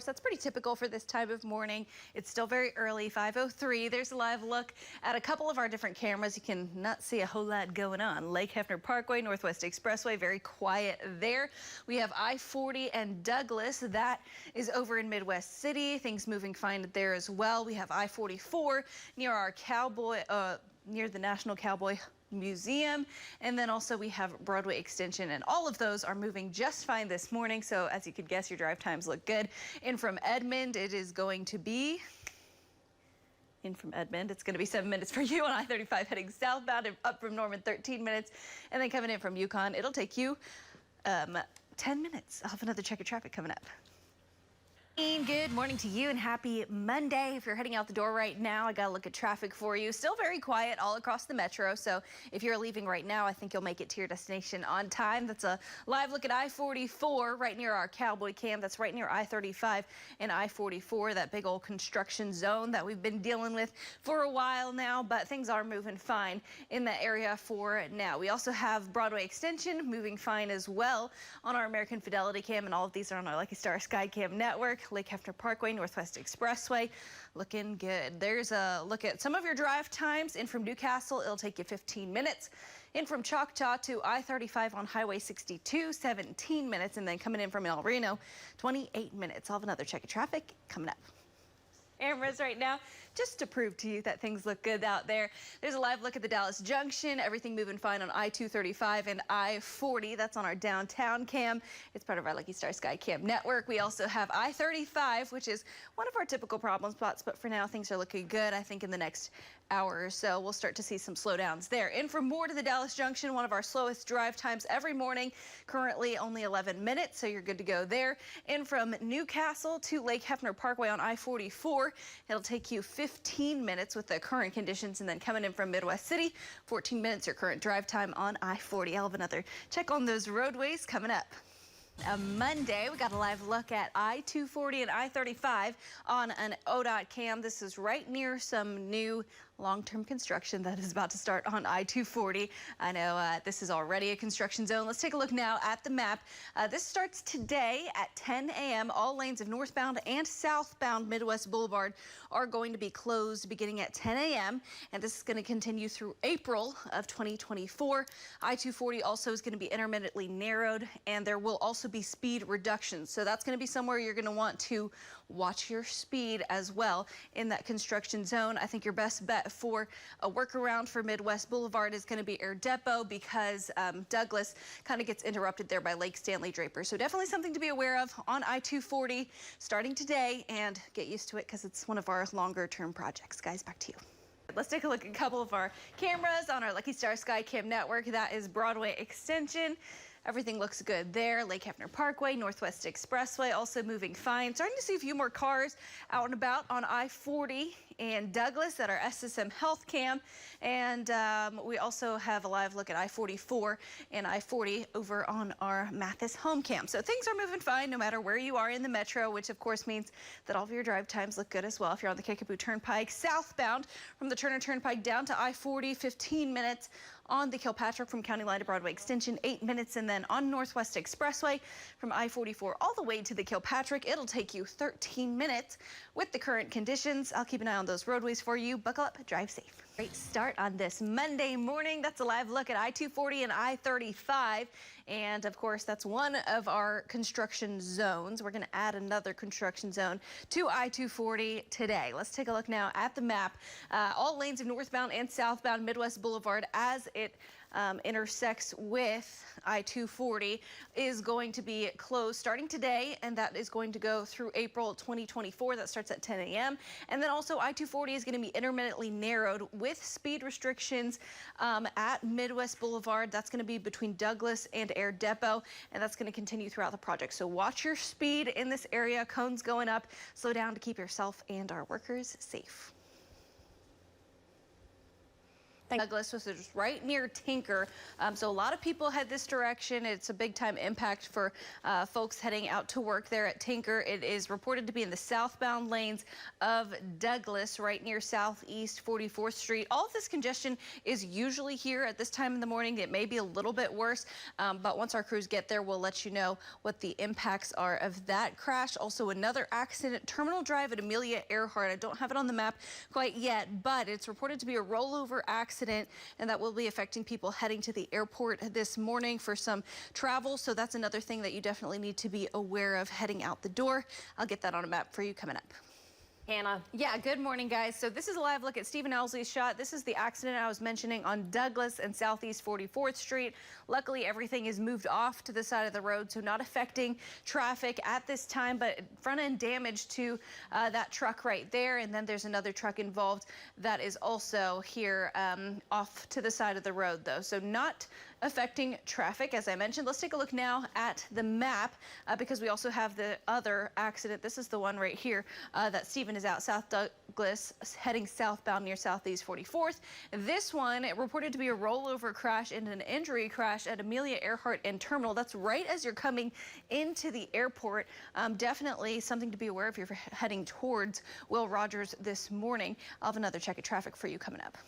That's pretty typical for this time of morning. It's still very early, 5:03. There's a live look at a couple of our different cameras. You can not see a whole lot going on. Lake Hefner Parkway, Northwest Expressway, very quiet there. We have I-40 and Douglas. That is over in Midwest City. Things moving fine there as well. We have I-44 near our near the National Cowboy Museum, and then also we have Broadway Extension, and all of those are moving just fine this morning. So as you could guess, your drive times look good. In from Edmond, it is going to be it's going to be 7 minutes for you on I-35 heading southbound, and up from Norman 13 minutes, and then coming in from Yukon, it'll take you 10 minutes. I'll have another check of traffic coming up. Good morning to you and happy Monday. If you're heading out the door right now, I got to look at traffic for you. Still very quiet all across the metro. So if you're leaving right now, I think you'll make it to your destination on time. That's a live look at I-44 right near our Cowboy Cam. That's right near I-35 and I-44, that big old construction zone that we've been dealing with for a while now. But things are moving fine in that area for now. We also have Broadway Extension moving fine as well on our American Fidelity Cam. And all of these are on our Lucky Star Skycam network. Lake Hefner Parkway, Northwest Expressway, looking good. There's a look at some of your drive times. In from Newcastle, it'll take you 15 minutes. In from Choctaw to I-35 on Highway 62, 17 minutes. And then coming in from El Reno, 28 minutes. I'll have another check of traffic coming up. Cameras right now, just to prove to you that things look good out there. There's a live look at the Dallas Junction. Everything moving fine on I-235 and I-40. That's on our downtown cam. It's part of our Lucky Star Skycam network. We also have I-35, which is one of our typical problem spots, but for now things are looking good. I think in the next hour or so we'll start to see some slowdowns there. In for more to the Dallas Junction, one of our slowest drive times every morning. Currently only 11 minutes, so you're good to go there. In from Newcastle to Lake Hefner Parkway on I-44. It'll take you 15 minutes with the current conditions, and then coming in from Midwest City, 14 minutes your current drive time on I-40. I'll have another check on those roadways coming up. Monday, we got a live look at I-240 and I-35 on an ODOT cam. This is right near some new long-term construction that is about to start on I-240. I know this is already a construction zone. Let's take a look now at the map. This starts today at 10 a.m. All lanes of northbound and southbound Midwest Boulevard are going to be closed beginning at 10 a.m. and this is going to continue through April of 2024. I-240 also is going to be intermittently narrowed, and there will also be speed reductions. So that's going to be somewhere you're going to want to watch your speed as well in that construction zone. I think your best bet for a workaround for Midwest Boulevard is going to be Air Depot, because Douglas kind of gets interrupted there by Lake Stanley Draper. So definitely something to be aware of on I-240 starting today, and get used to it because it's one of our longer term projects. Guys, back to you. Let's take a look at a couple of our cameras on our Lucky Star Skycam network. That is Broadway Extension. Everything looks good there. Lake Hefner Parkway, Northwest Expressway, also moving fine. Starting to see a few more cars out and about on I-40 and Douglas at our SSM Health Cam. And we also have a live look at I-44 and I-40 over on our Mathis Home Cam. So things are moving fine no matter where you are in the metro, which of course means that all of your drive times look good as well. If you're on the Kickapoo Turnpike southbound from the Turner Turnpike down to I-40, 15 minutes. On the Kilpatrick from County Line to Broadway Extension, 8 minutes. And then on Northwest Expressway from I-44 all the way to the Kilpatrick, it'll take you 13 minutes with the current conditions. I'll keep an eye on those roadways for you. Buckle up, drive safe. Great start on this Monday morning. That's a live look at I-240 and I-35. And of course, that's one of our construction zones. We're going to add another construction zone to I-240 today. Let's take a look now at the map. All lanes of northbound and southbound Midwest Boulevard as it intersects with I-240 is going to be closed starting today, and that is going to go through April 2024. That starts at 10 a.m. And then also I-240 is going to be intermittently narrowed with speed restrictions at Midwest Boulevard. That's going to be between Douglas and Air Depot, and that's going to continue throughout the project. So watch your speed in this area. Cones going up. Slow down to keep yourself and our workers safe. Douglas, which is right near Tinker. So a lot of people head this direction. It's a big time impact for folks heading out to work there at Tinker. It is reported to be in the southbound lanes of Douglas, right near Southeast 44th Street. All of this congestion is usually here at this time in the morning. It may be a little bit worse, but once our crews get there, we'll let you know what the impacts are of that crash. Also, another accident, Terminal Drive at Amelia Earhart. I don't have it on the map quite yet, but it's reported to be a rollover accident, and that will be affecting people heading to the airport this morning for some travel. So that's another thing that you definitely need to be aware of heading out the door. I'll get that on a map for you coming up. Hannah. Yeah, good morning, guys. So this is a live look at Stephen Owsley's shot. This is the accident I was mentioning on Douglas and Southeast 44th Street. Luckily, everything is moved off to the side of the road, so not affecting traffic at this time, but front end damage to that truck right there. And then there's another truck involved that is also here off to the side of the road, though. So not affecting traffic, as I mentioned. Let's take a look now at the map because we also have the other accident. This is the one right here that Stephen is out South Douglas heading southbound near Southeast 44th. This one reported to be a rollover crash and an injury crash at Amelia Earhart and Terminal. That's right as you're coming into the airport. Definitely something to be aware of if you're heading towards Will Rogers this morning. I'll have another check of traffic for you coming up.